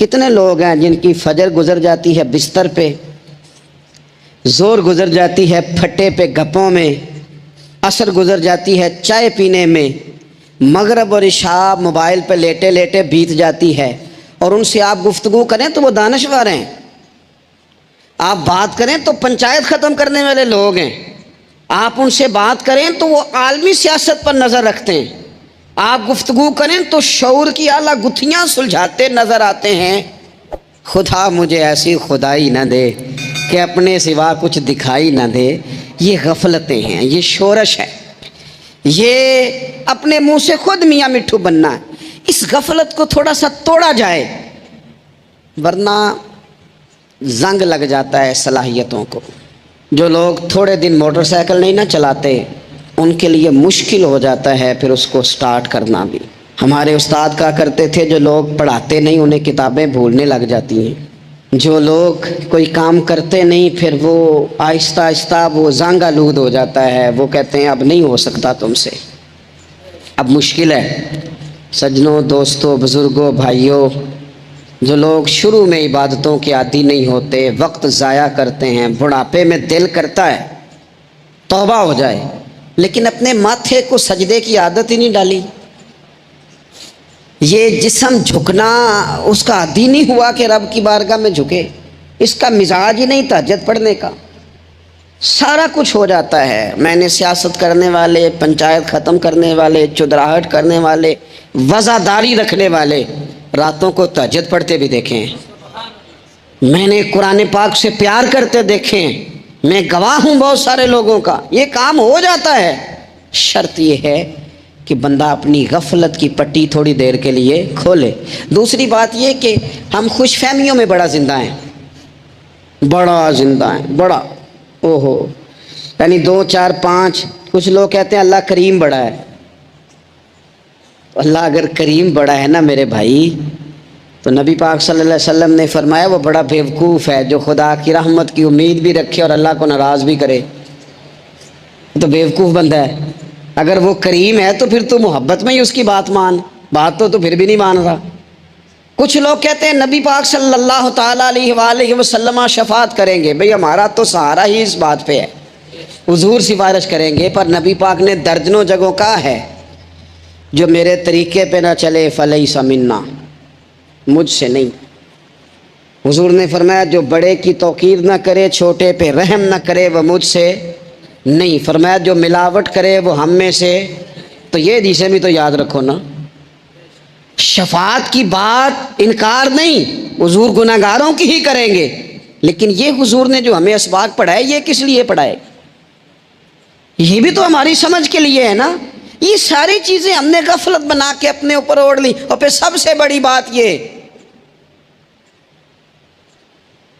کتنے لوگ ہیں جن کی فجر گزر جاتی ہے بستر پہ، زور گزر جاتی ہے پھٹے پہ گپوں میں، عصر گزر جاتی ہے چائے پینے میں، مغرب اور عشاء موبائل پہ لیٹے لیٹے بیت جاتی ہے، اور ان سے آپ گفتگو کریں تو وہ دانشور ہیں، آپ بات کریں تو پنچایت ختم کرنے والے لوگ ہیں، آپ ان سے بات کریں تو وہ عالمی سیاست پر نظر رکھتے ہیں، آپ گفتگو کریں تو شعور کی اعلیٰ گتھیاں سلجھاتے نظر آتے ہیں۔ خدا مجھے ایسی خدائی نہ دے کہ اپنے سوا کچھ دکھائی نہ دے۔ یہ غفلتیں ہیں، یہ شورش ہے، یہ اپنے منہ سے خود میاں مٹھو بننا ہے۔ اس غفلت کو تھوڑا سا توڑا جائے، ورنہ زنگ لگ جاتا ہے صلاحیتوں کو۔ جو لوگ تھوڑے دن موٹر سائیکل نہیں نہ چلاتے، ان کے لیے مشکل ہو جاتا ہے پھر اس کو سٹارٹ کرنا بھی۔ ہمارے استاد کہا کرتے تھے جو لوگ پڑھاتے نہیں انہیں کتابیں بھولنے لگ جاتی ہیں، جو لوگ کوئی کام کرتے نہیں پھر وہ آہستہ آہستہ وہ زنگ آلود ہو جاتا ہے، وہ کہتے ہیں اب نہیں ہو سکتا تم سے، اب مشکل ہے۔ سجنوں، دوستوں، بزرگوں، بھائیوں، جو لوگ شروع میں عبادتوں کے عادی نہیں ہوتے، وقت ضائع کرتے ہیں، بڑھاپے میں دل کرتا ہے توبہ ہو جائے، لیکن اپنے ماتھے کو سجدے کی عادت ہی نہیں ڈالی۔ یہ جسم جھکنا اس کا عادی نہیں ہوا کہ رب کی بارگاہ میں جھکے، اس کا مزاج ہی نہیں تہجد پڑھنے کا۔ سارا کچھ ہو جاتا ہے۔ میں نے سیاست کرنے والے، پنچایت ختم کرنے والے، چودراہٹ کرنے والے، وزاداری رکھنے والے راتوں کو تہجد پڑھتے بھی دیکھے ہیں۔ میں نے قرآن پاک سے پیار کرتے دیکھے ہیں، میں گواہ ہوں بہت سارے لوگوں کا۔ یہ کام ہو جاتا ہے، شرط یہ ہے کہ بندہ اپنی غفلت کی پٹی تھوڑی دیر کے لیے کھولے۔ دوسری بات یہ کہ ہم خوش فہمیوں میں بڑا زندہ ہیں، بڑا زندہ ہیں، بڑا اوہو، یعنی 2 4 5۔ کچھ لوگ کہتے ہیں اللہ کریم بڑا ہے۔ اللہ اگر کریم بڑا ہے نا میرے بھائی، تو نبی پاک صلی اللہ علیہ وسلم نے فرمایا وہ بڑا بیوقوف ہے جو خدا کی رحمت کی امید بھی رکھے اور اللہ کو ناراض بھی کرے، تو بیوقوف بندہ ہے۔ اگر وہ کریم ہے تو پھر تو محبت میں ہی اس کی بات مان، بات تو پھر بھی نہیں مان رہا۔ کچھ لوگ کہتے ہیں نبی پاک صلی اللہ تعالیٰ علیہ وآلہ وسلم شفاعت کریں گے۔ بھئی ہمارا تو سہارا ہی اس بات پہ ہے، حضور سفارش کریں گے، پر نبی پاک نے درجنوں جگہوں کہا ہے جو میرے طریقے پہ نہ چلے فلیس منا، مجھ سے نہیں۔ حضور نے فرمایا جو بڑے کی توقیر نہ کرے، چھوٹے پہ رحم نہ کرے، وہ مجھ سے نہیں۔ فرمایا جو ملاوٹ کرے وہ ہم میں سے۔ تو یہ حدیثیں بھی تو یاد رکھو نا۔ شفاعت کی بات انکار نہیں، حضور گناہگاروں کی ہی کریں گے، لیکن یہ حضور نے جو ہمیں اسباق پڑھائے یہ کس لیے پڑھائے؟ یہ بھی تو ہماری سمجھ کے لیے ہے نا۔ یہ ساری چیزیں ہم نے غفلت بنا کے اپنے اوپر اوڑھ لی۔ اور پھر سب سے بڑی بات یہ،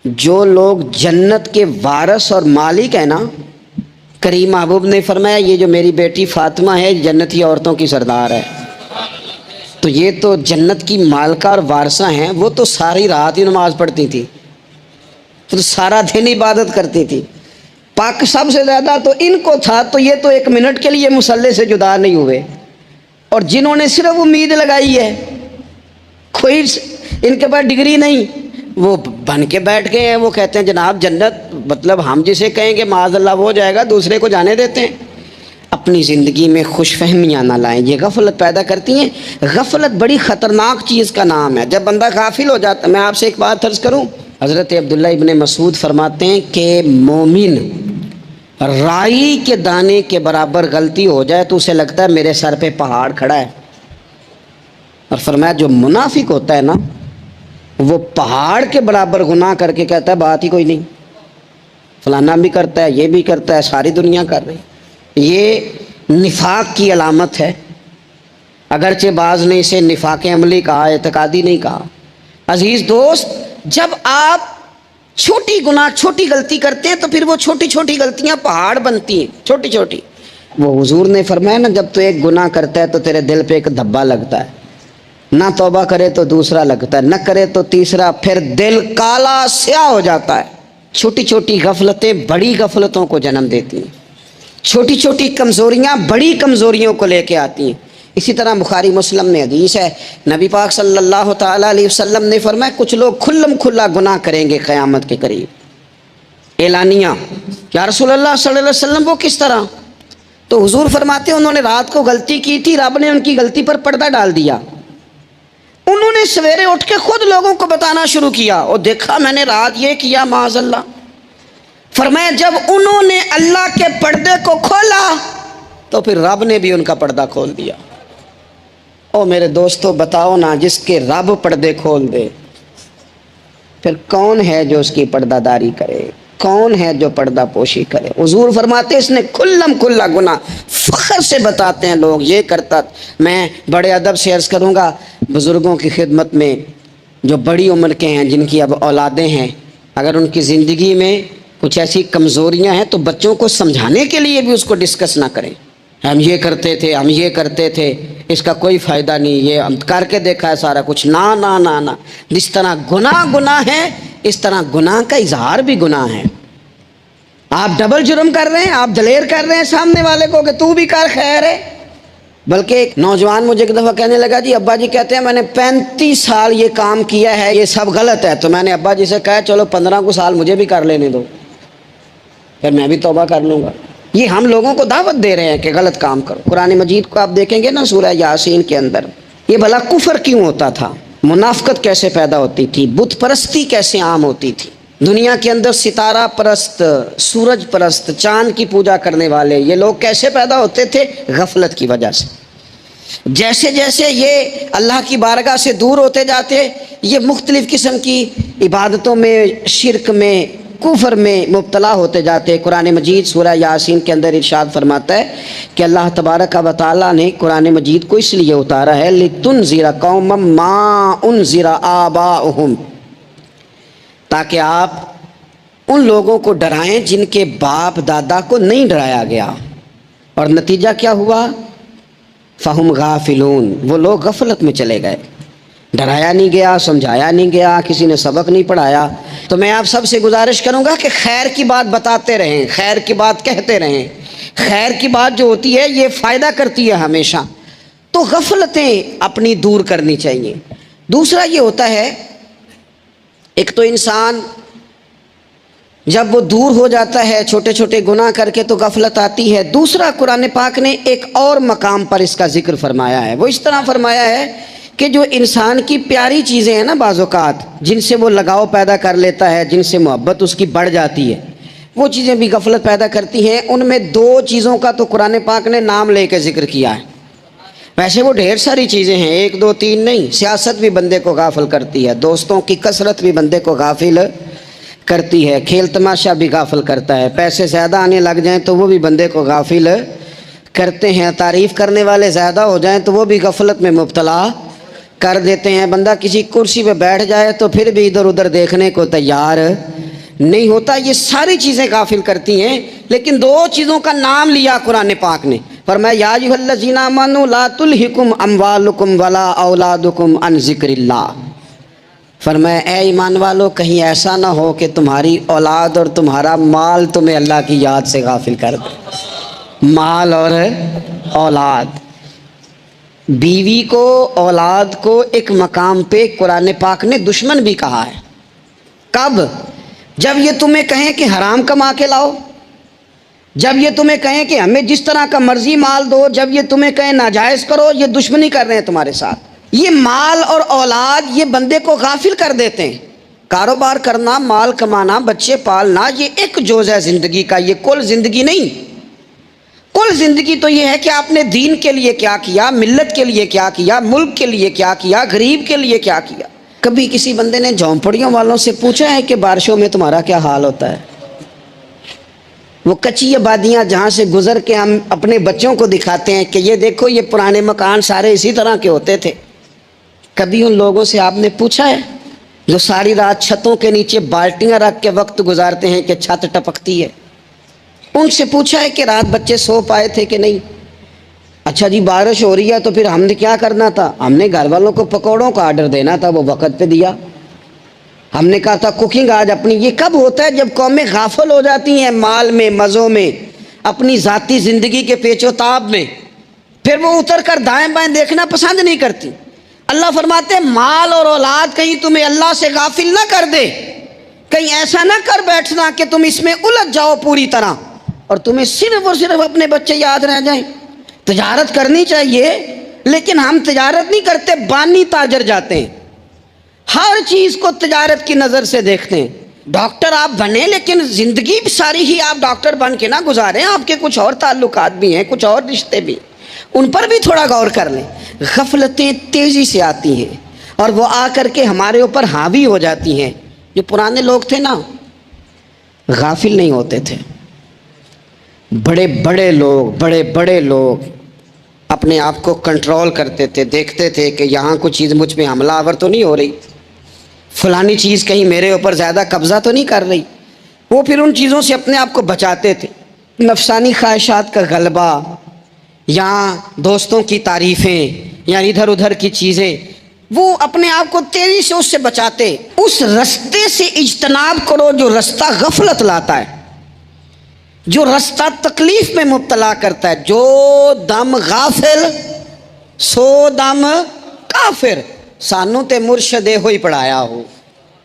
جو لوگ جنت کے وارث اور مالک ہیں نا، کریم محبوب نے فرمایا یہ جو میری بیٹی فاطمہ ہے جنتی عورتوں کی سردار ہے، تو یہ تو جنت کی مالکہ اور وارثہ ہیں۔ وہ تو ساری رات ہی نماز پڑھتی تھی، تو سارا دن عبادت کرتی تھی۔ پاک سب سے زیادہ تو ان کو تھا، تو یہ تو 1 منٹ کے لیے مصلی سے جدا نہیں ہوئے۔ اور جنہوں نے صرف امید لگائی ہے، کوئی ان کے پاس ڈگری نہیں، وہ بن کے بیٹھ گئے ہیں۔ وہ کہتے ہیں جناب جنت مطلب ہم جسے کہیں گے معاذ اللہ وہ ہو جائے گا، دوسرے کو جانے دیتے ہیں۔ اپنی زندگی میں خوش فہمیاں نہ لائیں، یہ غفلت پیدا کرتی ہیں۔ غفلت بڑی خطرناک چیز کا نام ہے۔ جب بندہ غافل ہو جاتا، میں آپ سے ایک بات عرض کروں، حضرت عبداللہ ابن مسعود فرماتے ہیں کہ مومن رائی کے دانے کے برابر غلطی ہو جائے تو اسے لگتا ہے میرے سر پہ پہاڑ کھڑا ہے، اور فرمایا جو منافق ہوتا ہے نا وہ پہاڑ کے برابر گناہ کر کے کہتا ہے بات ہی کوئی نہیں، فلانا بھی کرتا ہے، یہ بھی کرتا ہے، ساری دنیا کر رہی۔ یہ نفاق کی علامت ہے، اگرچہ بعض نے اسے نفاق عملی کہا، اعتقادی نہیں کہا۔ عزیز دوست، جب آپ چھوٹی گناہ چھوٹی غلطی کرتے ہیں تو پھر وہ چھوٹی چھوٹی غلطیاں پہاڑ بنتی ہیں، چھوٹی چھوٹی۔ وہ حضور نے فرمایا نا جب تو ایک گناہ کرتا ہے تو تیرے دل پہ ایک دھبا لگتا ہے، نہ توبہ کرے تو دوسرا لگتا ہے، نہ کرے تو تیسرا، پھر دل کالا سیاہ ہو جاتا ہے۔ چھوٹی چھوٹی غفلتیں بڑی غفلتوں کو جنم دیتی ہیں، چھوٹی چھوٹی کمزوریاں بڑی کمزوریوں کو لے کے آتی ہیں۔ اسی طرح بخاری مسلم میں حدیث ہے، نبی پاک صلی اللہ تعالیٰ علیہ وسلم نے فرمایا کچھ لوگ کھلم کھلا گناہ کریں گے قیامت کے قریب، اعلانیہ۔ یا رسول اللہ صلی اللہ علیہ وسلم وہ کس طرح؟ تو حضور فرماتے ہیں انہوں نے رات کو غلطی کی تھی، رب نے ان کی غلطی پر پردہ ڈال دیا، انہوں نے سویرے اٹھ کے خود لوگوں کو بتانا شروع کیا اور دیکھا میں نے رات یہ کیا معاذ اللہ۔ فرمایا جب انہوں نے اللہ کے پردے کو کھولا تو پھر رب نے بھی ان کا پردہ کھول دیا۔ او میرے دوستو بتاؤ نا، جس کے رب پردے کھول دے پھر کون ہے جو اس کی پردہ داری کرے، کون ہے جو پردہ پوشی کرے؟ حضور فرماتے اس نے کھلم کھلا گناہ، فخر سے بتاتے ہیں لوگ یہ کرتا۔ میں بڑے ادب سے عرض کروں گا بزرگوں کی خدمت میں، جو بڑی عمر کے ہیں جن کی اب اولادیں ہیں، اگر ان کی زندگی میں کچھ ایسی کمزوریاں ہیں تو بچوں کو سمجھانے کے لیے بھی اس کو ڈسکس نہ کریں، ہم یہ کرتے تھے، ہم یہ کرتے تھے، اس کا کوئی فائدہ نہیں، یہ ہم کر کے دیکھا ہے سارا کچھ۔ نہ نہ نہ نہ، جس طرح گناہ ہے اس طرح گناہ کا اظہار بھی گناہ ہے۔ آپ ڈبل جرم کر رہے ہیں، آپ دلیر کر رہے ہیں سامنے والے کو کہ تو بھی کر، خیر ہے۔ بلکہ ایک نوجوان مجھے ایک دفعہ کہنے لگا جی ابا جی کہتے ہیں میں نے 35 سال یہ کام کیا ہے، یہ سب غلط ہے۔ تو میں نے ابا جی سے کہا چلو 15 کو سال مجھے بھی کر لینے دو، پھر میں بھی توبہ کر لوں گا۔ یہ ہم لوگوں کو دعوت دے رہے ہیں کہ غلط کام کرو۔ قرآن مجید کو آپ دیکھیں گے نا سورہ یاسین کے اندر، یہ بھلا کفر کیوں ہوتا تھا، منافقت کیسے پیدا ہوتی تھی، بت پرستی کیسے عام ہوتی تھی، دنیا کے اندر ستارہ پرست، سورج پرست، چاند کی پوجا کرنے والے یہ لوگ کیسے پیدا ہوتے تھے؟ غفلت کی وجہ سے۔ جیسے جیسے یہ اللہ کی بارگاہ سے دور ہوتے جاتے، یہ مختلف قسم کی عبادتوں میں، شرک میں، کفر میں مبتلا ہوتے جاتے۔ قرآن مجید سورہ یاسین کے اندر ارشاد فرماتا ہے کہ اللہ تبارک و تعالیٰ نے قرآن مجید کو اس لیے اتارا ہے لِتُنذِرَ قَوْمًا مَا أُنذِرَ آبَاؤُهُمْ، تاکہ آپ ان لوگوں کو ڈرائیں جن کے باپ دادا کو نہیں ڈرایا گیا، اور نتیجہ کیا ہوا؟ فَهُمْ غَافِلُونَ، وہ لوگ غفلت میں چلے گئے، ڈرایا نہیں گیا، سمجھایا نہیں گیا، کسی نے سبق نہیں پڑھایا۔ تو میں آپ سب سے گزارش کروں گا کہ خیر کی بات بتاتے رہیں، خیر کی بات کہتے رہیں۔ خیر کی بات جو ہوتی ہے یہ فائدہ کرتی ہے ہمیشہ، تو غفلتیں اپنی دور کرنی چاہیے۔ دوسرا یہ ہوتا ہے، ایک تو انسان جب وہ دور ہو جاتا ہے چھوٹے چھوٹے گناہ کر کے تو غفلت آتی ہے۔ دوسرا قرآن پاک نے ایک اور مقام پر اس کا ذکر فرمایا ہے، وہ اس طرح فرمایا ہے کہ جو انسان کی پیاری چیزیں ہیں نا بعض اوقات، جن سے وہ لگاؤ پیدا کر لیتا ہے، جن سے محبت اس کی بڑھ جاتی ہے، وہ چیزیں بھی غفلت پیدا کرتی ہیں۔ ان میں 2 چیزوں کا تو قرآن پاک نے نام لے کے ذکر کیا ہے، ویسے وہ ڈھیر ساری چیزیں ہیں، 1 2 3 نہیں۔ سیاست بھی بندے کو غافل کرتی ہے، دوستوں کی کثرت بھی بندے کو غافل کرتی ہے، کھیل تماشا بھی غافل کرتا ہے، پیسے زیادہ آنے لگ جائیں تو وہ بھی بندے کو غافل کرتے ہیں، تعریف کرنے والے زیادہ ہو جائیں تو وہ بھی غفلت میں مبتلا کر دیتے ہیں۔ بندہ کسی کرسی پہ بیٹھ جائے تو پھر بھی ادھر ادھر دیکھنے کو تیار نہیں ہوتا۔ یہ ساری چیزیں غافل کرتی ہیں، لیکن 2 چیزوں کا نام لیا قرآن پاک نے، فرمایا یا ایھا الذین آمنوا لا تلھکم اموالکم ولا اولادکم عن ذکر اللہ، فرمایا اے ایمان والو کہیں ایسا نہ ہو کہ تمہاری اولاد اور تمہارا مال تمہیں اللہ کی یاد سے غافل کر دے۔ مال اور اولاد، بیوی کو، اولاد کو ایک مقام پہ قرآن پاک نے دشمن بھی کہا ہے۔ کب؟ جب یہ تمہیں کہیں کہ حرام کما کے لاؤ، جب یہ تمہیں کہیں کہ ہمیں جس طرح کا مرضی مال دو، جب یہ تمہیں کہیں ناجائز کرو، یہ دشمنی کر رہے ہیں تمہارے ساتھ۔ یہ مال اور اولاد یہ بندے کو غافل کر دیتے ہیں۔ کاروبار کرنا، مال کمانا، بچے پالنا یہ ایک جز ہے زندگی کا، یہ کل زندگی نہیں۔ کل زندگی تو یہ ہے کہ آپ نے دین کے لیے کیا کیا، ملت کے لیے کیا کیا، ملک کے لیے کیا کیا، غریب کے لیے کیا کیا۔ کبھی کسی بندے نے جھونپڑیوں والوں سے پوچھا ہے کہ بارشوں میں تمہارا کیا حال ہوتا ہے؟ وہ کچی آبادیاں جہاں سے گزر کے ہم اپنے بچوں کو دکھاتے ہیں کہ یہ دیکھو یہ پرانے مکان سارے اسی طرح کے ہوتے تھے، کبھی ان لوگوں سے آپ نے پوچھا ہے جو ساری رات چھتوں کے نیچے بالٹیاں رکھ کے وقت گزارتے ہیں کہ چھت ٹپکتی ہے؟ ان سے پوچھا ہے کہ رات بچے سو پائے تھے کہ نہیں؟ اچھا جی بارش ہو رہی ہے تو پھر ہم نے کیا کرنا تھا؟ ہم نے گھر والوں کو پکوڑوں کا آرڈر دینا تھا، وہ وقت پہ دیا۔ ہم نے کہا تھا کوکنگ آج اپنی۔ یہ کب ہوتا ہے؟ جب قومیں غافل ہو جاتی ہیں مال میں، مزوں میں، اپنی ذاتی زندگی کے پیچ و تاب میں۔ پھر وہ اتر کر دائیں بائیں دیکھنا پسند نہیں کرتی۔ اللہ فرماتے ہیں مال اور اولاد کہیں تمہیں اللہ سے غافل نہ کر دے، کہیں ایسا نہ کر بیٹھنا کہ تم اس میں الجھ جاؤ پوری طرح اور تمہیں صرف اور صرف اپنے بچے یاد رہ جائیں۔ تجارت کرنی چاہیے، لیکن ہم تجارت نہیں کرتے، بانی تاجر جاتے ہیں، ہر چیز کو تجارت کی نظر سے دیکھتے ہیں۔ ڈاکٹر آپ بنے، لیکن زندگی ساری ہی آپ ڈاکٹر بن کے نہ گزاریں، آپ کے کچھ اور تعلقات بھی ہیں، کچھ اور رشتے بھی، ان پر بھی تھوڑا غور کر لیں۔ غفلتیں تیزی سے آتی ہیں اور وہ آ کر کے ہمارے اوپر حاوی ہو جاتی ہیں۔ جو پرانے لوگ تھے نا، غافل نہیں ہوتے تھے، بڑے بڑے لوگ اپنے آپ کو کنٹرول کرتے تھے، دیکھتے تھے کہ یہاں کوئی چیز مجھ پہ حملہ آور تو نہیں ہو رہی، فلانی چیز کہیں میرے اوپر زیادہ قبضہ تو نہیں کر رہی۔ وہ پھر ان چیزوں سے اپنے آپ کو بچاتے تھے۔ نفسانی خواہشات کا غلبہ یا دوستوں کی تعریفیں یا ادھر ادھر کی چیزیں، وہ اپنے آپ کو تیزی سے اس سے بچاتے۔ اس رستے سے اجتناب کرو جو رستہ غفلت لاتا ہے، جو رستہ تکلیف میں مبتلا کرتا ہے۔ جو دم غافل سو دم کافر، سانو تے مرشد ہوئی پڑھایا ہو،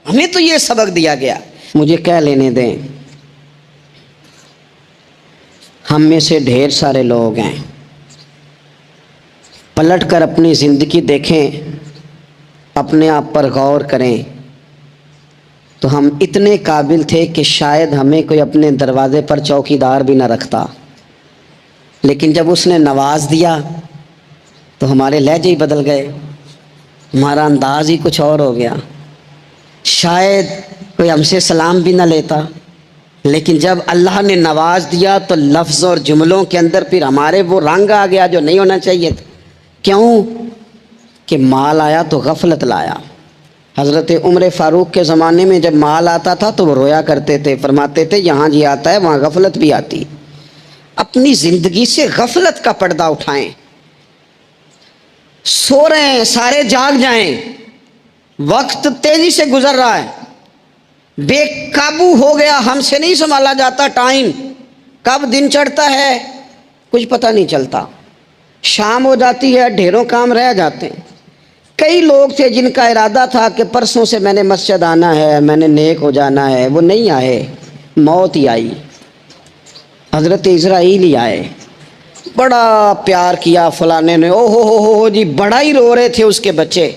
ہمیں تو یہ سبق دیا گیا۔ مجھے کہہ لینے دیں، ہم میں سے ڈھیر سارے لوگ ہیں، پلٹ کر اپنی زندگی دیکھیں، اپنے آپ پر غور کریں، تو ہم اتنے قابل تھے کہ شاید ہمیں کوئی اپنے دروازے پر چوکیدار بھی نہ رکھتا، لیکن جب اس نے نواز دیا تو ہمارے لہجے ہی بدل گئے، ہمارا انداز ہی کچھ اور ہو گیا۔ شاید کوئی ہم سے سلام بھی نہ لیتا، لیکن جب اللہ نے نواز دیا تو لفظ اور جملوں کے اندر پھر ہمارے وہ رنگ آ گیا جو نہیں ہونا چاہیے تھا۔ کیوں؟ کہ مال آیا تو غفلت لایا۔ حضرت عمر فاروق کے زمانے میں جب مال آتا تھا تو وہ رویا کرتے تھے، فرماتے تھے جہاں جی آتا ہے وہاں غفلت بھی آتی۔ اپنی زندگی سے غفلت کا پردہ اٹھائیں۔ سو رہے ہیں، سارے جاگ جائیں، وقت تیزی سے گزر رہا ہے، بے قابو ہو گیا، ہم سے نہیں سنبھالا جاتا ٹائم، کب دن چڑھتا ہے کچھ پتہ نہیں چلتا، شام ہو جاتی ہے، ڈھیروں کام رہ جاتے ہیں۔ کئی لوگ تھے جن کا ارادہ تھا کہ پرسوں سے میں نے مسجد آنا ہے، میں نے نیک ہو جانا ہے، وہ نہیں آئے، موت ہی آئی۔ حضرت اسرائیل ہی آئے، بڑا پیار کیا فلانے نے، او ہو جی، بڑا ہی رو رہے تھے اس کے بچے۔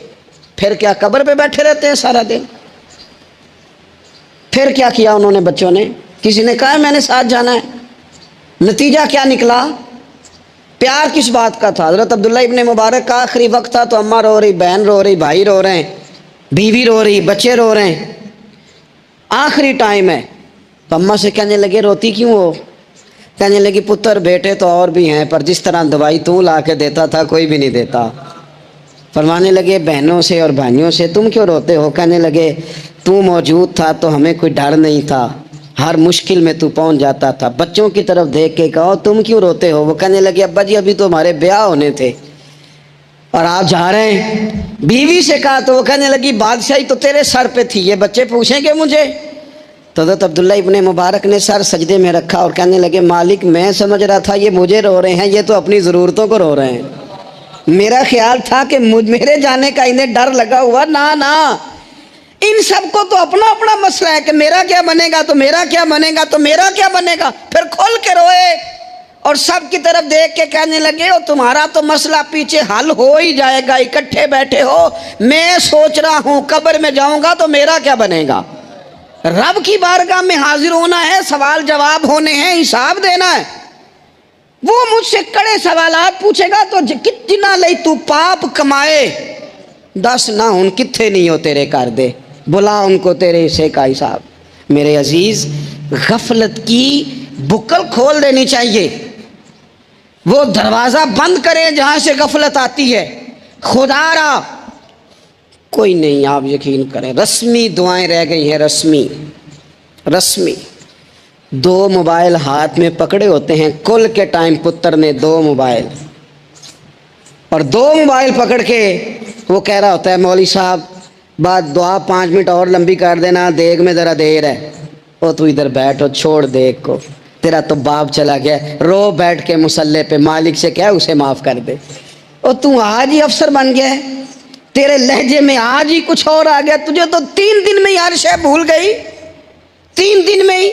پھر کیا قبر پہ بیٹھے رہتے ہیں سارا دن؟ پھر کیا کیا انہوں نے بچوں نے؟ کسی نے کہا میں نے ساتھ جانا ہے؟ نتیجہ کیا نکلا؟ پیار کس بات کا تھا؟ حضرت عبداللہ ابن مبارک کا آخری وقت تھا تو اماں رو رہی، بہن رو رہی، بھائی رو رہے ہیں، بیوی رو رہی، بچے رو رہے ہیں، آخری ٹائم ہے۔ تو اماں سے کہنے لگے روتی کیوں ہو؟ کہنے لگی پتر بیٹے تو اور بھی ہیں، پر جس طرح دوائی تو لا کے دیتا تھا کوئی بھی نہیں دیتا۔ فرمانے لگے بہنوں سے اور بھائیوں سے تم کیوں روتے ہو؟ کہنے لگے تو موجود تھا تو ہمیں کوئی ڈر نہیں تھا، ہر مشکل میں تو پہنچ جاتا تھا۔ بچوں کی طرف دیکھ کے کہو تم کیوں روتے ہو؟ وہ کہنے لگے ابا جی ابھی تو ہمارے بیاہ ہونے تھے اور آپ جا رہے ہیں۔ بیوی سے کہا تو وہ کہنے لگی بادشاہی تو تیرے سر پہ تھی، یہ بچے پوچھیں گے مجھے؟ تو حضرت عبداللہ ابن مبارک نے سر سجدے میں رکھا اور کہنے لگے مالک میں سمجھ رہا تھا یہ مجھے رو رہے ہیں، یہ تو اپنی ضرورتوں کو رو رہے ہیں، میرا خیال تھا کہ میرے جانے کا انہیں ڈر لگا ہوا۔ نہ ان سب کو تو اپنا اپنا مسئلہ ہے کہ میرا کیا بنے گا تو میرا کیا بنے گا تو میرا کیا بنے گا، پھر کھول کے روئے اور سب کی طرف دیکھ کے کہنے لگے اور تمہارا تو مسئلہ پیچھے حل ہو ہی جائے گا، اکٹھے بیٹھے ہو، میں سوچ رہا ہوں قبر میں جاؤں گا تو میرا کیا بنے گا۔ رب کی بارگاہ میں حاضر ہونا ہے، سوال جواب ہونے ہیں، حساب دینا ہے۔ وہ مجھ سے کڑے سوالات پوچھے گا تو کتنا لئی تو پاپ کمائے، دس نہ ہن کتھے نہیں ہو تیرے کر دے، بلا ان کو تیرے حصے کا حساب۔ میرے عزیز، غفلت کی بکل کھول دینی چاہیے، وہ دروازہ بند کریں جہاں سے غفلت آتی ہے۔ خدا را کوئی نہیں، آپ یقین کریں، رسمی دعائیں رہ گئی ہیں، رسمی 2 موبائل ہاتھ میں پکڑے ہوتے ہیں، کل کے ٹائم پتر نے 2 موبائل اور 2 موبائل پکڑ کے وہ کہہ رہا ہوتا ہے مولوی صاحب بات دعا 5 منٹ اور لمبی کر دینا، دیگ میں ذرا دیر ہے۔ وہ تو ادھر بیٹھو، چھوڑ دیگ کو، تیرا تو باپ چلا گیا، رو بیٹھ کے مصلی پہ مالک سے کیا اسے معاف کر دے۔ اور تو آج ہی افسر بن گیا ہے، تیرے لہجے میں آج ہی کچھ اور آ گیا، تجھے تو 3 دن میں ہر شے بھول گئی، 3 دن میں ہی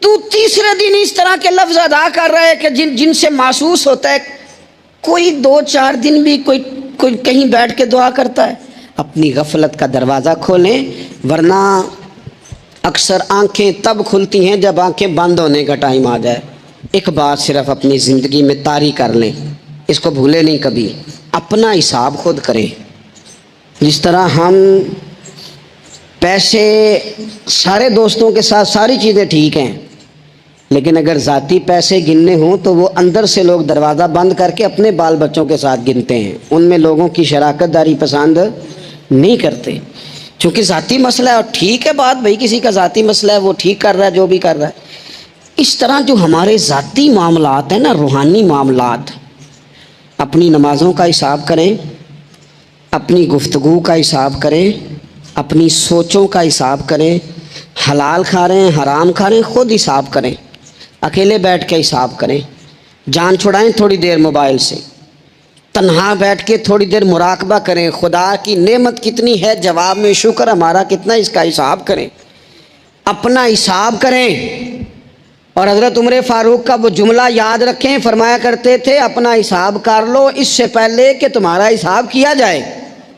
تو تیسرے دن اس طرح کے لفظ ادا کر رہا ہے کہ جن سے محسوس ہوتا ہے کوئی 2-4 دن بھی کوئی کہیں بیٹھ کے دعا کرتا ہے۔ اپنی غفلت کا دروازہ کھولیں، ورنہ اکثر آنکھیں تب کھلتی ہیں جب آنکھیں بند ہونے کا ٹائم آ جائے۔ ایک بات صرف اپنی زندگی میں طاری کر لیں، اس کو بھولے نہیں کبھی، اپنا حساب خود کریں۔ جس طرح ہم پیسے سارے دوستوں کے ساتھ ساری چیزیں ٹھیک ہیں، لیکن اگر ذاتی پیسے گننے ہوں تو وہ اندر سے لوگ دروازہ بند کر کے اپنے بال بچوں کے ساتھ گنتے ہیں، ان میں لوگوں کی شراکت داری پسند نہیں کرتے، چونکہ ذاتی مسئلہ ہے۔ اور ٹھیک ہے بات، بھائی کسی کا ذاتی مسئلہ ہے، وہ ٹھیک کر رہا ہے جو بھی کر رہا ہے۔ اس طرح جو ہمارے ذاتی معاملات ہیں نا، روحانی معاملات، اپنی نمازوں کا حساب کریں، اپنی گفتگو کا حساب کریں، اپنی سوچوں کا حساب کریں، حلال کھا رہے ہیں حرام کھا رہے ہیں خود حساب کریں، اکیلے بیٹھ کے حساب کریں، جان چھڑائیں تھوڑی دیر موبائل سے، تنہا بیٹھ کے تھوڑی دیر مراقبہ کریں، خدا کی نعمت کتنی ہے، جواب میں شکر ہمارا کتنا، اس کا حساب کریں، اپنا حساب کریں۔ اور حضرت عمر فاروق کا وہ جملہ یاد رکھیں، فرمایا کرتے تھے اپنا حساب کر لو اس سے پہلے کہ تمہارا حساب کیا جائے،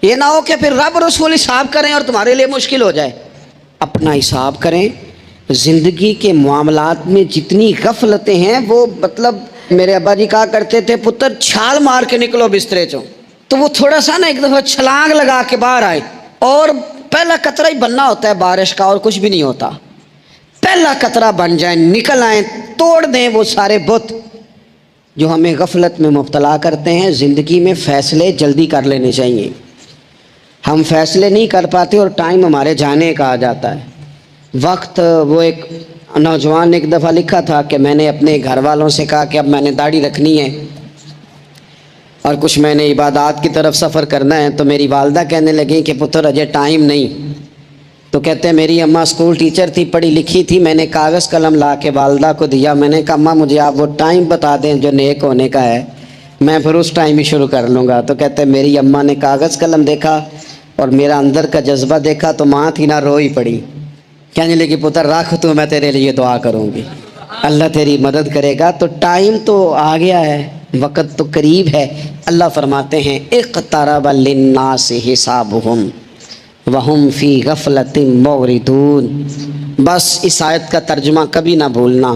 یہ نہ ہو کہ پھر رب رسول حساب کریں اور تمہارے لیے مشکل ہو جائے۔ اپنا حساب کریں۔ زندگی کے معاملات میں جتنی غفلتیں ہیں، وہ مطلب میرے ابا جی کہا کرتے تھے پتر چھال مار کے نکلو بسترے چوں، تو وہ تھوڑا سا نا ایک دفعہ چھلانگ لگا کے باہر آئے، اور پہلا قطرہ ہی بننا ہوتا ہے بارش کا، اور کچھ بھی نہیں ہوتا، پہلا قطرہ بن جائیں، نکل آئیں، توڑ دیں وہ سارے بت جو ہمیں غفلت میں مبتلا کرتے ہیں۔ زندگی میں فیصلے جلدی کر لینے چاہیے، ہم فیصلے نہیں کر پاتے اور ٹائم ہمارے جانے کا آ جاتا ہے وقت۔ وہ ایک نوجوان نے ایک دفعہ لکھا تھا کہ میں نے اپنے گھر والوں سے کہا کہ اب میں نے داڑھی رکھنی ہے اور کچھ میں نے عبادات کی طرف سفر کرنا ہے، تو میری والدہ کہنے لگیں کہ پتر اجے ٹائم نہیں، تو کہتے ہیں میری اماں اسکول ٹیچر تھی، پڑھی لکھی تھی، میں نے کاغذ قلم لا کے والدہ کو دیا، میں نے کہا اماں مجھے آپ وہ ٹائم بتا دیں جو نیک ہونے کا ہے، میں پھر اس ٹائم ہی شروع کر لوں گا۔ تو کہتے ہیں میری اماں نے کاغذ قلم دیکھا اور میرا اندر کا جذبہ دیکھا تو ماں تھی نہ، رو ہی پڑی، کہنے لگی پتر رکھ تو میں تیرے لیے دعا کروں گی، اللہ تیری مدد کرے گا۔ تو ٹائم تو آ گیا ہے، وقت تو قریب ہے۔ اللہ فرماتے ہیں اقترب للناس حسابهم وهم فی غفلۃ معرضون۔ بس اس آیت کا ترجمہ کبھی نہ بھولنا،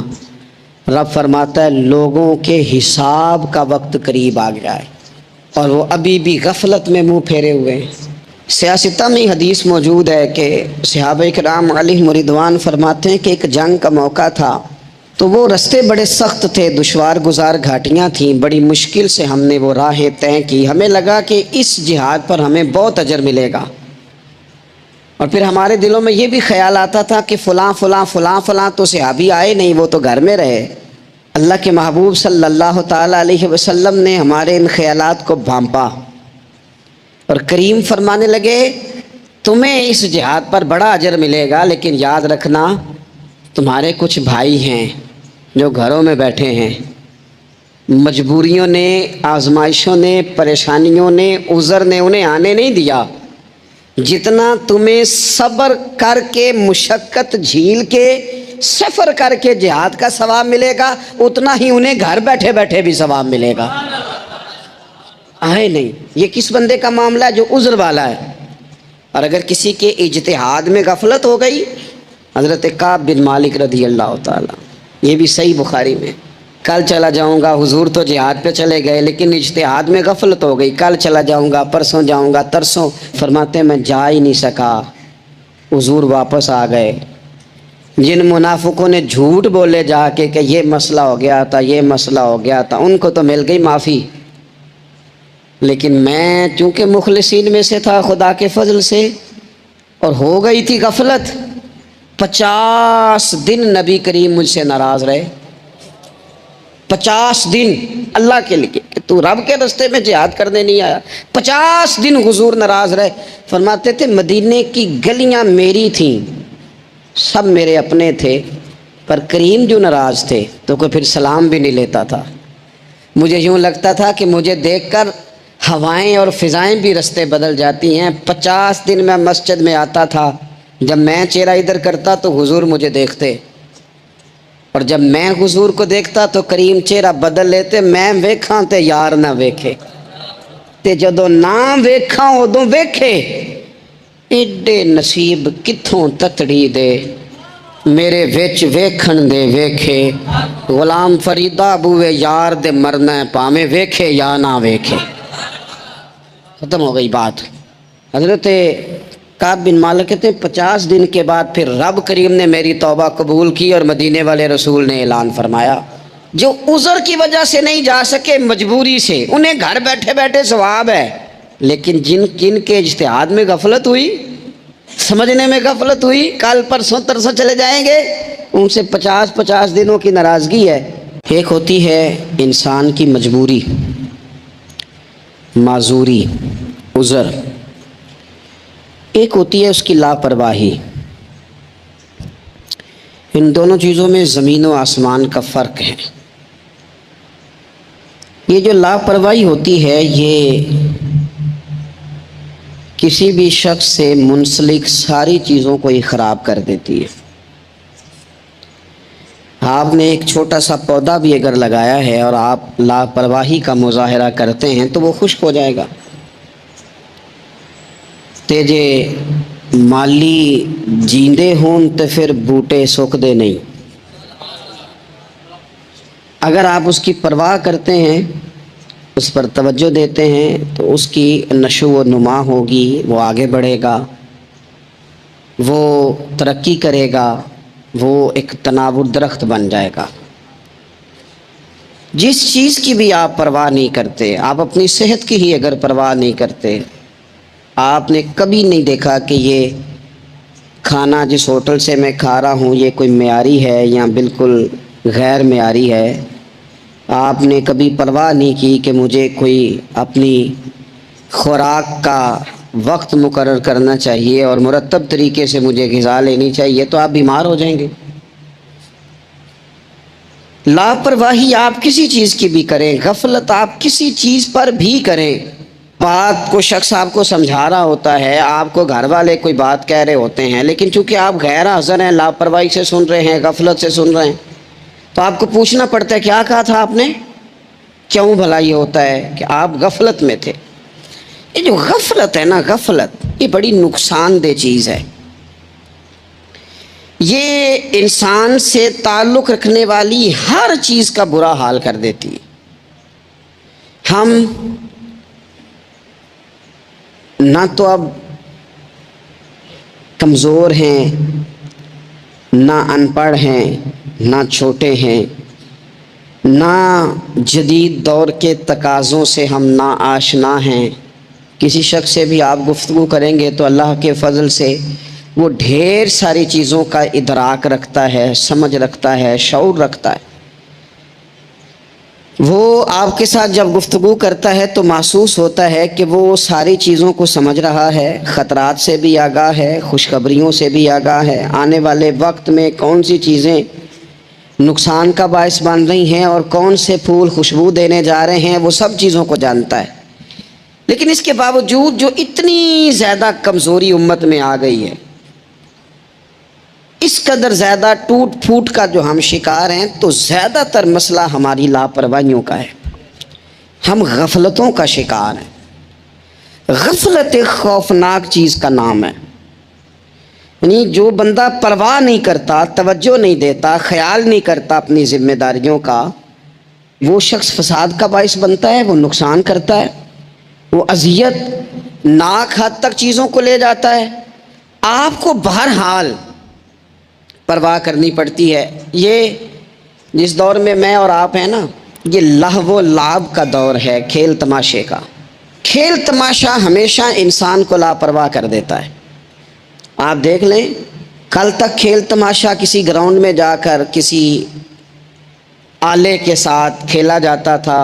رب فرماتا ہے لوگوں کے حساب کا وقت قریب آ گیا ہے اور وہ ابھی بھی غفلت میں منہ پھیرے ہوئے ہیں۔ سیاستہ میں حدیث موجود ہے کہ صحابہ کرام علیہم رضوان فرماتے ہیں کہ ایک جنگ کا موقع تھا، تو وہ رستے بڑے سخت تھے، دشوار گزار گھاٹیاں تھیں، بڑی مشکل سے ہم نے وہ راہیں طے کی، ہمیں لگا کہ اس جہاد پر ہمیں بہت اجر ملے گا، اور پھر ہمارے دلوں میں یہ بھی خیال آتا تھا کہ فلاں فلاں فلاں فلاں تو صحابی آئے نہیں، وہ تو گھر میں رہے۔ اللہ کے محبوب صلی اللہ تعالیٰ علیہ وسلم نے ہمارے ان خیالات کو بھانپا اور کریم فرمانے لگے تمہیں اس جہاد پر بڑا اجر ملے گا، لیکن یاد رکھنا تمہارے کچھ بھائی ہیں جو گھروں میں بیٹھے ہیں، مجبوریوں نے، آزمائشوں نے، پریشانیوں نے، عذر نے انہیں آنے نہیں دیا۔ جتنا تمہیں صبر کر کے، مشقت جھیل کے، سفر کر کے جہاد کا ثواب ملے گا، اتنا ہی انہیں گھر بیٹھے بیٹھے بھی ثواب ملے گا۔ آئے نہیں، یہ کس بندے کا معاملہ ہے جو عذر والا ہے؟ اور اگر کسی کے اجتہاد میں غفلت ہو گئی، حضرت کعب بن مالک رضی اللہ تعالیٰ، یہ بھی صحیح بخاری میں، کل چلا جاؤں گا، حضور تو جہاد پہ چلے گئے لیکن اجتہاد میں غفلت ہو گئی، کل چلا جاؤں گا، پرسوں جاؤں گا، ترسوں، فرماتے ہیں میں جا ہی نہیں سکا، حضور واپس آ گئے۔ جن منافقوں نے جھوٹ بولے جا کے کہ یہ مسئلہ ہو گیا تھا، یہ مسئلہ ہو گیا تھا، ان کو تو مل گئی معافی، لیکن میں چونکہ مخلصین میں سے تھا خدا کے فضل سے، اور ہو گئی تھی غفلت، 50 دن نبی کریم مجھ سے ناراض رہے، 50 دن اللہ کے لیے کہ تو رب کے رستے میں جہاد کرنے نہیں آیا، 50 دن حضور ناراض رہے۔ فرماتے تھے مدینے کی گلیاں میری تھیں، سب میرے اپنے تھے، پر کریم جو ناراض تھے تو کوئی پھر سلام بھی نہیں لیتا تھا۔ مجھے یوں لگتا تھا کہ مجھے دیکھ کر ہوائیں اور فضائیں بھی رستے بدل جاتی ہیں۔ 50 دن میں مسجد میں آتا تھا، جب میں چہرہ ادھر کرتا تو حضور مجھے دیکھتے، اور جب میں حضور کو دیکھتا تو کریم چہرہ بدل لیتے، میں ویکھاں تے یار نہ ویکھے، تے جدوں نہ ویکھاں ادوں ویکھے۔ ایڈے نصیب کتھوں تتڑی دے میرے وچ ویکھن دے ویکھے، غلام فریدہ بوئے یار دے مرنا ہے پاویں ویکھے یا نہ ویکھے۔ ختم ہو گئی بات۔ حضرت کعب بن مالک کہتے ہیں 50 دن کے بعد پھر رب کریم نے میری توبہ قبول کی اور مدینے والے رسول نے اعلان فرمایا، جو عذر کی وجہ سے نہیں جا سکے، مجبوری سے، انہیں گھر بیٹھے بیٹھے ثواب ہے، لیکن جن کے اجتہاد میں غفلت ہوئی، سمجھنے میں غفلت ہوئی، کل پرسوں ترسوں چلے جائیں گے، ان سے 50 دنوں کی ناراضگی ہے۔ ایک ہوتی ہے انسان کی مجبوری، معذوری، عذر، ایک ہوتی ہے اس کی لاپرواہی۔ ان دونوں چیزوں میں زمین و آسمان کا فرق ہے۔ یہ جو لاپرواہی ہوتی ہے یہ کسی بھی شخص سے منسلک ساری چیزوں کو ہی خراب کر دیتی ہے۔ آپ نے ایک چھوٹا سا پودا بھی اگر لگایا ہے اور آپ لاپرواہی کا مظاہرہ کرتے ہیں تو وہ خشک ہو جائے گا۔ تے جے مالی جیندے ہون تو پھر بوٹے سوکھدے نہیں۔ اگر آپ اس کی پرواہ کرتے ہیں، اس پر توجہ دیتے ہیں تو اس کی نشو و نما ہوگی، وہ آگے بڑھے گا، وہ ترقی کرے گا، وہ ایک تناور درخت بن جائے گا۔ جس چیز کی بھی آپ پرواہ نہیں کرتے، آپ اپنی صحت کی ہی اگر پرواہ نہیں کرتے، آپ نے کبھی نہیں دیکھا کہ یہ کھانا جس ہوٹل سے میں کھا رہا ہوں یہ کوئی معیاری ہے یا بالکل غیر معیاری ہے، آپ نے کبھی پرواہ نہیں کی کہ مجھے کوئی اپنی خوراک کا وقت مقرر کرنا چاہیے اور مرتب طریقے سے مجھے غذا لینی چاہیے، تو آپ بیمار ہو جائیں گے۔ لاپرواہی آپ کسی چیز کی بھی کریں، غفلت آپ کسی چیز پر بھی کریں، بات کو شخص آپ کو سمجھا رہا ہوتا ہے، آپ کو گھر والے کوئی بات کہہ رہے ہوتے ہیں، لیکن چونکہ آپ غیر حاضر ہیں، لاپرواہی سے سن رہے ہیں، غفلت سے سن رہے ہیں، تو آپ کو پوچھنا پڑتا ہے کیا کہا تھا آپ نے؟ کیوں بھلا یہ ہوتا ہے کہ آپ غفلت میں تھے۔ یہ جو غفلت ہے نا، غفلت یہ بڑی نقصان دہ چیز ہے۔ یہ انسان سے تعلق رکھنے والی ہر چیز کا برا حال کر دیتی ہے۔ ہم نہ تو اب کمزور ہیں، نہ ان پڑھ ہیں، نہ چھوٹے ہیں، نہ جدید دور کے تقاضوں سے ہم نا آشنا ہیں۔ کسی شخص سے بھی آپ گفتگو کریں گے تو اللہ کے فضل سے وہ ڈھیر ساری چیزوں کا ادراک رکھتا ہے، سمجھ رکھتا ہے، شعور رکھتا ہے۔ وہ آپ کے ساتھ جب گفتگو کرتا ہے تو محسوس ہوتا ہے کہ وہ ساری چیزوں کو سمجھ رہا ہے، خطرات سے بھی آگاہ ہے، خوشخبریوں سے بھی آگاہ ہے، آنے والے وقت میں کون سی چیزیں نقصان کا باعث بن رہی ہیں اور کون سے پھول خوشبو دینے جا رہے ہیں، وہ سب چیزوں کو جانتا ہے۔ لیکن اس کے باوجود جو اتنی زیادہ کمزوری امت میں آ گئی ہے، اس قدر زیادہ ٹوٹ پھوٹ کا جو ہم شکار ہیں، تو زیادہ تر مسئلہ ہماری لاپرواہیوں کا ہے، ہم غفلتوں کا شکار ہیں۔ غفلت ایک خوفناک چیز کا نام ہے، یعنی جو بندہ پرواہ نہیں کرتا، توجہ نہیں دیتا، خیال نہیں کرتا اپنی ذمہ داریوں کا، وہ شخص فساد کا باعث بنتا ہے، وہ نقصان کرتا ہے، وہ اذیت ناک حد تک چیزوں کو لے جاتا ہے۔ آپ کو بہرحال پرواہ کرنی پڑتی ہے۔ یہ جس دور میں میں اور آپ ہیں نا، یہ لہو و لعب کا دور ہے، کھیل تماشے کا۔ کھیل تماشا ہمیشہ انسان کو لاپرواہ کر دیتا ہے۔ آپ دیکھ لیں، کل تک کھیل تماشا کسی گراؤنڈ میں جا کر کسی آلے کے ساتھ کھیلا جاتا تھا،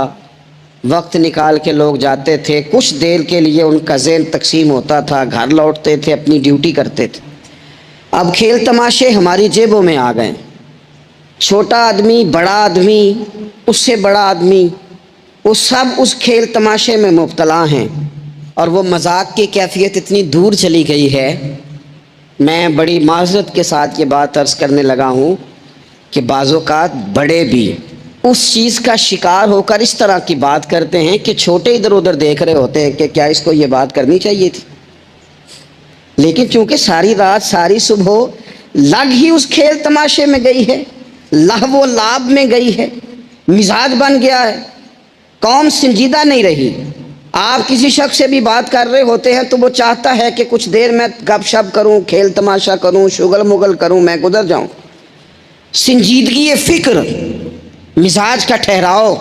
وقت نکال کے لوگ جاتے تھے، کچھ دیر کے لیے ان کا ذہن تقسیم ہوتا تھا، گھر لوٹتے تھے، اپنی ڈیوٹی کرتے تھے۔ اب کھیل تماشے ہماری جیبوں میں آ گئے، چھوٹا آدمی، بڑا آدمی، اس سے بڑا آدمی، وہ سب اس کھیل تماشے میں مبتلا ہیں، اور وہ مذاق کی کیفیت اتنی دور چلی گئی ہے، میں بڑی معذرت کے ساتھ یہ بات عرض کرنے لگا ہوں کہ بعض اوقات بڑے بھی اس چیز کا شکار ہو کر اس طرح کی بات کرتے ہیں کہ چھوٹے ادھر ادھر دیکھ رہے ہوتے ہیں کہ کیا اس کو یہ بات کرنی چاہیے تھی، لیکن چونکہ ساری رات ساری صبح لگ ہی اس کھیل تماشے میں گئی ہے، لہو و لعب میں گئی ہے، مزاج بن گیا ہے، قوم سنجیدہ نہیں رہی۔ آپ کسی شخص سے بھی بات کر رہے ہوتے ہیں تو وہ چاہتا ہے کہ کچھ دیر میں گپ شپ کروں، کھیل تماشا کروں، شغل مغل کروں، میں گزر جاؤں۔ سنجیدگی فکر، مزاج کا ٹھہراؤ،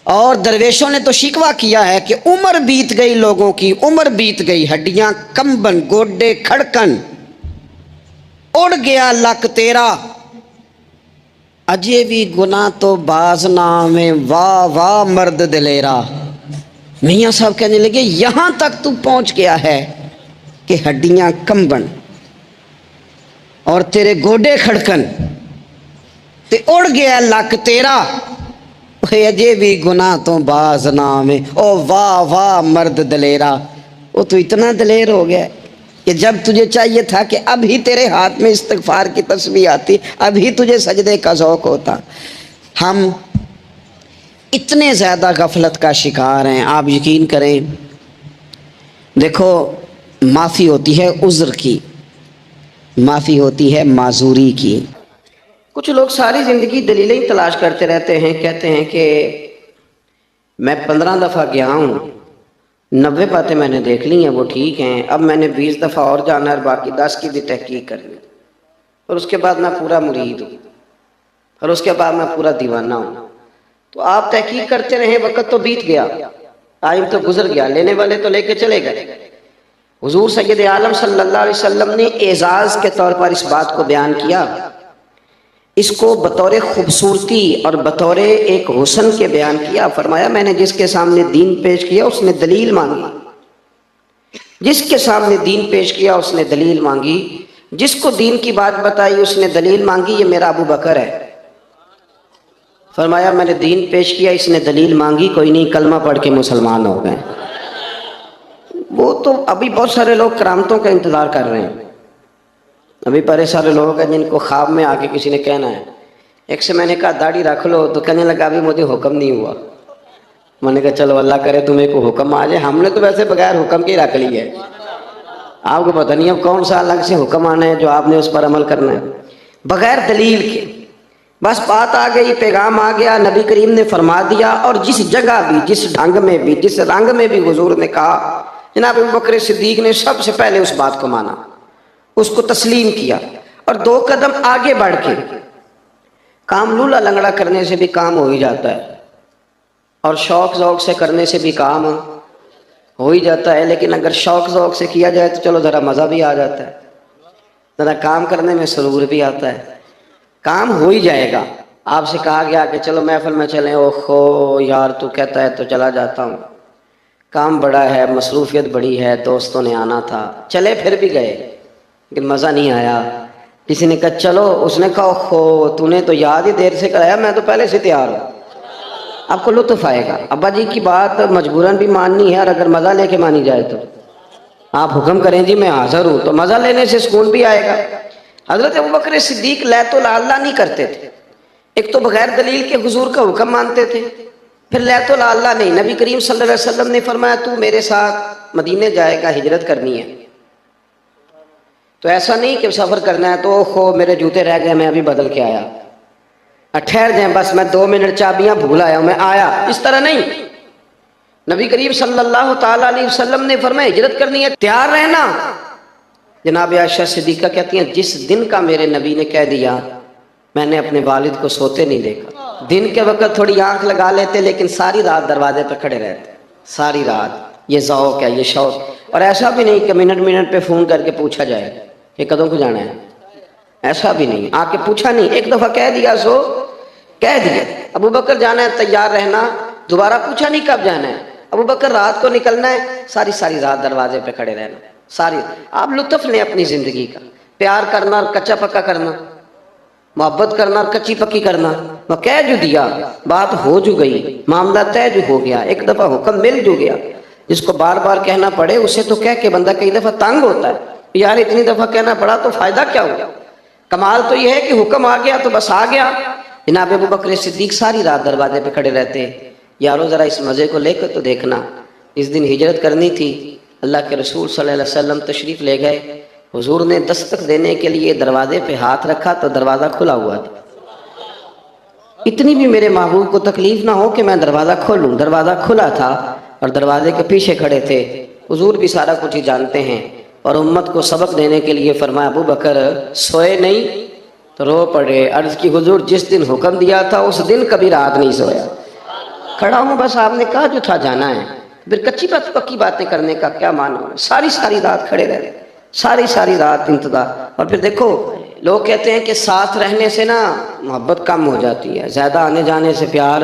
اور درویشوں نے تو شکوہ کیا ہے کہ عمر بیت گئی، لوگوں کی عمر بیت گئی، ہڈیاں کمبن، گوڈے کھڑکن، اڑ گیا لک تیرا، اجے بھی گناہ تو باز نام ہے، واہ واہ مرد دلیرا۔ میاں صاحب کہنے لگے یہاں تک تو پہنچ گیا ہے کہ ہڈیاں کمبن اور تیرے گوڈے کھڑکن تے اڑ گیا لک تیرا، اجے بھی گناہ تو باز نام ہے، او واہ واہ مرد دلیرا۔ وہ تو اتنا دلیر ہو گیا کہ جب تجھے چاہیے تھا کہ اب ہی تیرے ہاتھ میں استغفار کی تسبیح آتی، اب ہی تجھے سجدے کا ذوق ہوتا۔ ہم اتنے زیادہ غفلت کا شکار ہیں، آپ یقین کریں۔ دیکھو، معافی ہوتی ہے عذر کی، معافی ہوتی ہے معذوری کی۔ کچھ لوگ ساری زندگی دلیلیں ہی تلاش کرتے رہتے ہیں، کہتے ہیں کہ میں 15 دفعہ گیا ہوں، 90 باتیں میں نے دیکھ لی ہیں، وہ ٹھیک ہیں، اب میں نے 20 دفعہ اور جانا ہے اور باقی 10 کی بھی تحقیق کرنی، اور اس کے بعد میں پورا مرید ہوں، اور اس کے بعد میں پورا دیوانہ ہوں۔ تو آپ تحقیق کرتے رہیں، وقت تو بیت گیا، ٹائم تو گزر گیا، لینے والے تو لے کے چلے گئے۔ حضور سید عالم صلی اللہ علیہ وسلم نے اعزاز کے طور پر اس بات کو بیان کیا، اس کو بطور خوبصورتی اور بطور ایک حسن کے بیان کیا۔ فرمایا میں نے جس کے سامنے دین پیش کیا اس نے دلیل مانگی، جس کے سامنے دین پیش کیا اس نے دلیل مانگی، جس کو دین کی بات بتائی اس نے دلیل مانگی، یہ میرا ابو بکر ہے۔ فرمایا میں نے دین پیش کیا، اس نے دلیل مانگی، کوئی نہیں کلمہ پڑھ کے مسلمان ہو گئے۔ وہ تو ابھی بہت سارے لوگ کرامتوں کا انتظار کر رہے ہیں، ابھی بڑے سارے لوگ ہیں جن کو خواب میں آ کے کسی نے کہنا ہے۔ ایک سے میں نے کہا داڑھی رکھ لو، تو کہنے لگا ابھی مجھے حکم نہیں ہوا۔ میں نے کہا چلو اللہ کرے تمہیں کو حکم آ جائے، ہم نے تو ویسے بغیر حکم کے ہی رکھ لی ہے، آپ کو پتہ نہیں اب کون سا الگ سے حکم آنا ہے جو آپ نے اس پر عمل کرنا ہے، بغیر دلیل کے۔ بس بات آ گئی، پیغام آ گیا، نبی کریم نے فرما دیا، اور جس جگہ بھی، جس ڈھنگ میں بھی، جس رنگ میں بھی حضور نے کہا، جناب ابوبکر صدیق نے سب سے پہلے اس بات کو مانا، اس کو تسلیم کیا، اور 2 قدم آگے بڑھ کے کام لولا لنگڑا کرنے سے بھی کام ہو ہی جاتا ہے، اور شوق ذوق سے کرنے سے بھی کام ہو ہی جاتا ہے، لیکن اگر شوق ذوق سے کیا جائے تو چلو ذرا مزہ بھی آ جاتا ہے، ذرا کام کرنے میں سرور بھی آتا ہے، کام ہو ہی جائے گا۔ آپ سے کہا گیا کہ چلو محفل میں چلیں، اوہو یار تو کہتا ہے تو چلا جاتا ہوں، کام بڑا ہے، مصروفیت بڑی ہے، دوستوں نے آنا تھا، چلے پھر بھی گئے لیکن مزہ نہیں آیا۔ کسی نے کہا چلو، اس نے کہا اوہو تو نے تو یاد ہی دیر سے کرایا، میں تو پہلے سے تیار ہوں۔ آپ کو لطف آئے گا، ابا جی کی بات مجبوراً بھی ماننی ہے، اور اگر مزہ لے کے مانی جائے تو آپ حکم کریں جی میں حاضر ہوں، تو مزہ لینے سے سکون بھی آئے گا۔ حضرت ابوبکر صدیق لیت العلہ نہیں کرتے تھے، ایک تو بغیر دلیل کے حضور کا حکم مانتے تھے، پھر لیت العلہ نہیں۔ نبی کریم صلی اللہ علیہ وسلم نے فرمایا تو میرے ساتھ مدینے جائے گا، ہجرت کرنی ہے، تو ایسا نہیں کہ سفر کرنا ہے تو اوہو میرے جوتے رہ گئے میں ابھی بدل کے آیا، ٹھہر جائیں بس میں 2 منٹ چابیاں بھول آیا ہوں میں آیا، اس طرح نہیں۔ نبی کریم صلی اللہ تعالیٰ علیہ وسلم نے فرمایا ہجرت کرنی ہے تیار رہنا۔ جناب عائشہ صدیقہ کہتی ہیں جس دن کا میرے نبی نے کہہ دیا میں نے اپنے والد کو سوتے نہیں دیکھا، دن کے وقت تھوڑی آنکھ لگا لیتے لیکن ساری رات دروازے پہ کھڑے رہتے، ساری رات۔ یہ ذوق ہے، یہ شوق، اور ایسا بھی نہیں کہ منٹ منٹ پہ فون کر کے پوچھا جائے کہ کدوں کو جانا ہے، ایسا بھی نہیں، آ کے پوچھا نہیں، ایک دفعہ کہہ دیا سو کہہ دیا۔ ابو بکر جانا ہے تیار رہنا، دوبارہ پوچھا نہیں کب جانا ہے، ابو بکر رات کو نکلنا ہے، ساری رات دروازے پہ کھڑے رہنا، ساری۔ آپ لطف لیں اپنی زندگی کا، پیار کرنا اور کچا پکا کرنا، محبت کرنا اور کچی پکی کرنا، وہ کہہ جو دیا، بات ہو جو گئی، معاملہ طے جو ہو گیا، ایک دفعہ حکم مل جو گیا۔ جس کو بار بار کہنا پڑے اسے تو کہہ کے بندہ کئی دفعہ تنگ ہوتا ہے، یار اتنی دفعہ کہنا پڑا تو فائدہ کیا ہوا؟ کمال تو یہ ہے کہ حکم آ گیا تو بس آ گیا۔ جناب ابو بکر صدیق ساری رات دروازے پہ کھڑے رہتے، یارو ذرا اس مزے کو لے کر تو دیکھنا۔ اس دن ہجرت کرنی تھی، اللہ کے رسول صلی اللہ علیہ وسلم تشریف لے گئے، حضور نے دستک دینے کے لیے دروازے پہ ہاتھ رکھا تو دروازہ کھلا ہوا تھا۔ اتنی بھی میرے محبوب کو تکلیف نہ ہو کہ میں دروازہ کھولوں، دروازہ کھلا تھا اور دروازے کے پیچھے کھڑے تھے۔ حضور بھی سارا کچھ ہی جانتے ہیں اور امت کو سبق دینے کے لیے فرمایا ابو بکر سوئے نہیں تو رو پڑے۔ عرض کی حضور جس دن حکم دیا تھا اس دن کبھی رات نہیں سویا، کھڑا ہوں بس آپ نے کہا جو تھا جانا ہے، پھر کچی پکی باتیں کرنے کا کیا معنی ہے؟ ساری رات کھڑے رہے، ساری رات انتظار۔ اور پھر دیکھو لوگ کہتے ہیں کہ ساتھ رہنے سے نا محبت کم ہو جاتی ہے، زیادہ آنے جانے سے پیار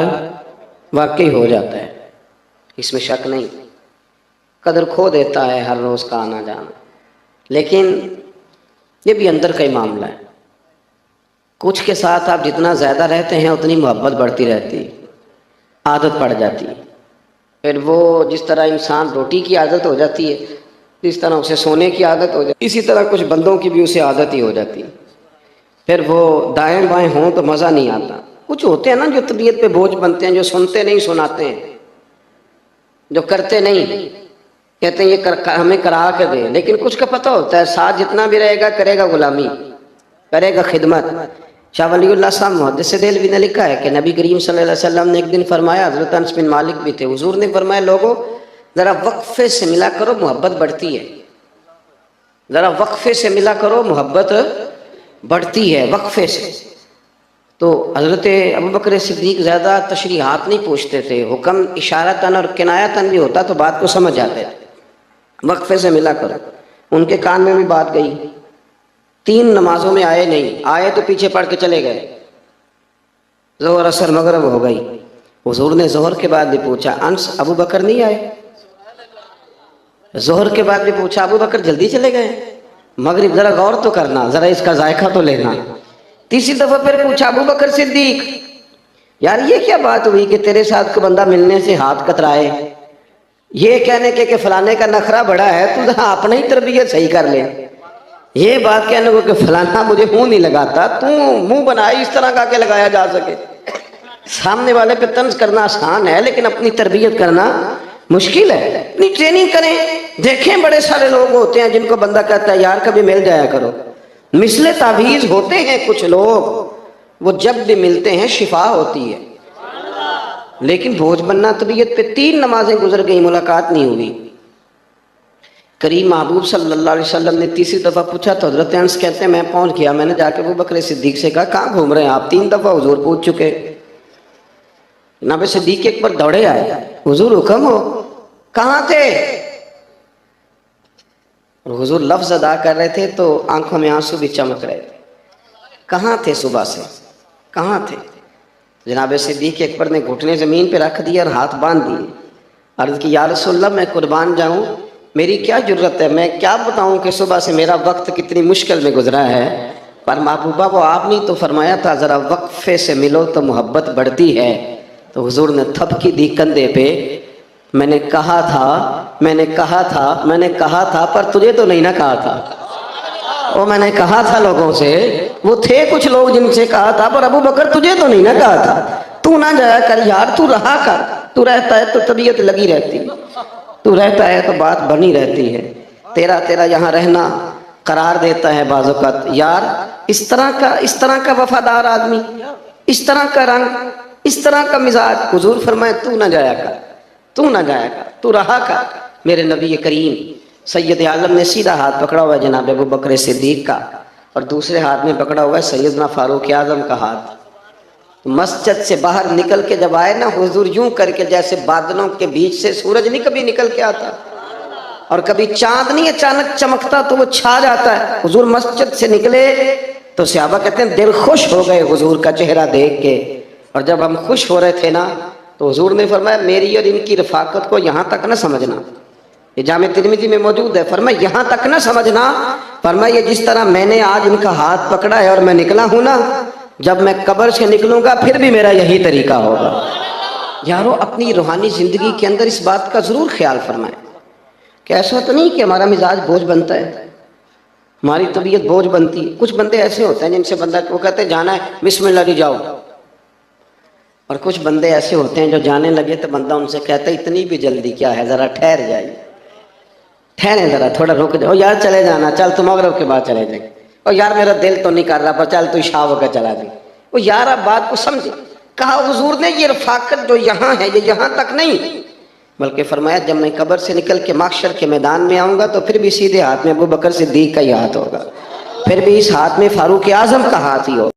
واقعی ہو جاتا ہے، اس میں شک نہیں، قدر کھو دیتا ہے ہر روز کا آنا جانا۔ لیکن یہ بھی اندر کا ہی معاملہ ہے، کچھ کے ساتھ آپ جتنا زیادہ رہتے ہیں اتنی محبت بڑھتی رہتی ہے، عادت پڑ جاتی ہے۔ پھر وہ جس طرح انسان روٹی کی عادت ہو جاتی ہے، جس طرح اسے سونے کی عادت ہو جاتی ہے، اسی طرح کچھ بندوں کی بھی اسے عادت ہی ہو جاتی ہے۔ پھر وہ دائیں بائیں ہوں تو مزہ نہیں آتا۔ کچھ ہوتے ہیں نا جو طبیعت پہ بوجھ بنتے ہیں، جو سنتے نہیں سناتے ہیں، جو کرتے نہیں، کہتے ہیں یہ ہمیں کرا کے دے، لیکن کچھ کا پتہ ہوتا ہے ساتھ جتنا بھی رہے گا کرے گا غلامی، کرے گا خدمت۔ شاہ ولی اللہ صاحب محدث دہلوی نے لکھا ہے کہ نبی کریم صلی اللہ علیہ وسلم نے ایک دن فرمایا، حضرت انس بن مالک بھی تھے، حضور نے فرمایا لوگوں ذرا وقفے سے ملا کرو محبت بڑھتی ہے، ذرا وقفے سے ملا کرو محبت بڑھتی ہے، وقفے سے۔ تو حضرت ابوبکر صدیق زیادہ تشریحات نہیں پوچھتے تھے، حکم اشارتاً اور کنایتاً بھی ہوتا تو بات کو سمجھ جاتے تھے، وقفے سے ملا کرو۔ ان کے کان میں بھی بات گئی، 3 نمازوں میں آئے نہیں، آئے تو پیچھے پڑھ کے چلے گئے، ظہر عصر مغرب ہو گئی۔ حضور نے ظہر کے بعد بھی پوچھا انس ابو بکر نہیں آئے؟ ظہر کے بعد بھی پوچھا ابو بکر جلدی چلے گئے؟ مغرب ذرا غور تو کرنا، ذرا اس کا ذائقہ تو لینا۔ تیسری دفعہ پھر پوچھا ابو بکر صدیق یار یہ کیا بات ہوئی کہ تیرے ساتھ کو بندہ ملنے سے ہاتھ کترائے، یہ کہنے کے کہ فلانے کا نخرہ بڑا ہے، تو ذرا اپنا ہی تربیت صحیح کر لے، یہ بات کہنے کو کہ فلانا مجھے منہ نہیں لگاتا، تو منہ بنائی اس طرح کا کہ لگایا جا سکے۔ سامنے والے پہ طنز کرنا آسان ہے لیکن اپنی تربیت کرنا مشکل ہے۔ اپنی ٹریننگ کریں، دیکھیں بڑے سارے لوگ ہوتے ہیں جن کو بندہ کہتا ہے یار کبھی مل جایا کرو، مثل تعویذ ہوتے ہیں کچھ لوگ، وہ جب بھی ملتے ہیں شفا ہوتی ہے، لیکن بوجھ بننا طبیعت پہ۔ 3 نمازیں گزر گئی، ملاقات نہیں ہوئی۔ کریم محبوب صلی اللہ علیہ وسلم نے تیسری دفعہ پوچھا تو حضرت انس کہتے ہیں میں پہنچ گیا، میں نے جا کے ابوبکر صدیق سے کہا کہاں گھوم رہے ہیں آپ، 3 دفعہ حضور پوچھ چکے۔ جناب صدیق اکبر دوڑے آئے، حضور حکم ہو، کہاں تھے؟ اور حضور لفظ ادا کر رہے تھے تو آنکھوں میں آنسو بھی چمک رہے تھے۔ کہاں تھے صبح سے، کہاں تھے؟ جناب صدیق اکبر نے گھٹنے زمین پہ رکھ دیے اور ہاتھ باندھ دیے، عرض کی یا رسول اللہ میں قربان جاؤں، میری کیا جرت ہے، میں کیا بتاؤں کہ صبح سے میرا وقت کتنی مشکل میں گزرا ہے، پر محبوبہ وہ آپ نے تو فرمایا تھا ذرا وقفے سے ملو تو محبت بڑھتی ہے۔ تو حضور نے تھپکی دی کندھے پہ، میں نے کہا تھا پر تجھے تو نہیں نہ کہا تھا، اور میں نے کہا تھا لوگوں سے، وہ تھے کچھ لوگ جن سے کہا تھا پر ابو بکر تجھے تو نہیں نہ کہا تھا، تو نہ جایا کر یار، تو رہا کر، تو رہتا ہے تو طبیعت لگی رہتی ہے، تو رہتا ہے تو بات بنی رہتی ہے، تیرا یہاں رہنا قرار دیتا ہے بعض اوقات۔ یار اس طرح کا وفادار آدمی، اس طرح کا رنگ، اس طرح کا مزاج، حضور فرمائے تو نہ جایا کر، تو رہا کر۔ میرے نبی کریم سید عالم نے سیدھا ہاتھ پکڑا ہوا ہے جناب ابو بکر صدیق کا، اور دوسرے ہاتھ میں پکڑا ہوا ہے سیدنا فاروق اعظم کا ہاتھ۔ مسجد سے باہر نکل کے جب آئے نا حضور یوں کر کے جیسے بادلوں کے بیچ سے سورج نہیں کبھی نکل کے آتا اور کبھی چاند نہیں اچانک چمکتا تو وہ چھا جاتا ہے، حضور مسجد سے نکلے تو صحابہ کہتے ہیں دل خوش ہو گئے حضور کا چہرہ دیکھ کے، اور جب ہم خوش ہو رہے تھے نا تو حضور نے فرمایا میری اور ان کی رفاقت کو یہاں تک نہ سمجھنا، یہ جامع ترمذی میں موجود ہے، فرمایا یہاں تک نہ سمجھنا، فرمایا یہ جس طرح میں نے آج ان کا ہاتھ پکڑا ہے اور میں نکلا ہوں نا جب میں قبر سے نکلوں گا پھر بھی میرا یہی طریقہ ہوگا۔ یارو اپنی روحانی زندگی کے اندر اس بات کا ضرور خیال فرمائیں کہ ایسا تو نہیں کہ ہمارا مزاج بوجھ بنتا ہے، ہماری طبیعت بوجھ بنتی ہے۔ کچھ بندے ایسے ہوتے ہیں جن سے بندہ وہ کہتے ہیں جانا ہے بسم اللہ جی جاؤ، اور کچھ بندے ایسے ہوتے ہیں جو جانے لگے تو بندہ ان سے کہتا ہے اتنی بھی جلدی کیا ہے، ذرا ٹھہر جائیے، ٹھہریں ذرا تھوڑا رک جاؤ یار، چلے جانا، چل تو مغرب کے بعد چلے جائیں، اور یار میرا دل تو نہیں کر رہا پر چل تو عشاء ہو کے چلا جائے۔ وہ یار آپ بات کو سمجھے، کہا حضور نے یہ رفاقت جو یہاں ہے یہ یہاں تک نہیں، بلکہ فرمایا جب میں قبر سے نکل کے محشر کے میدان میں آؤں گا تو پھر بھی سیدھے ہاتھ میں ابو بکر صدیق کا ہی ہاتھ ہوگا، پھر بھی اس ہاتھ میں فاروق اعظم کا ہاتھ ہی ہوگا۔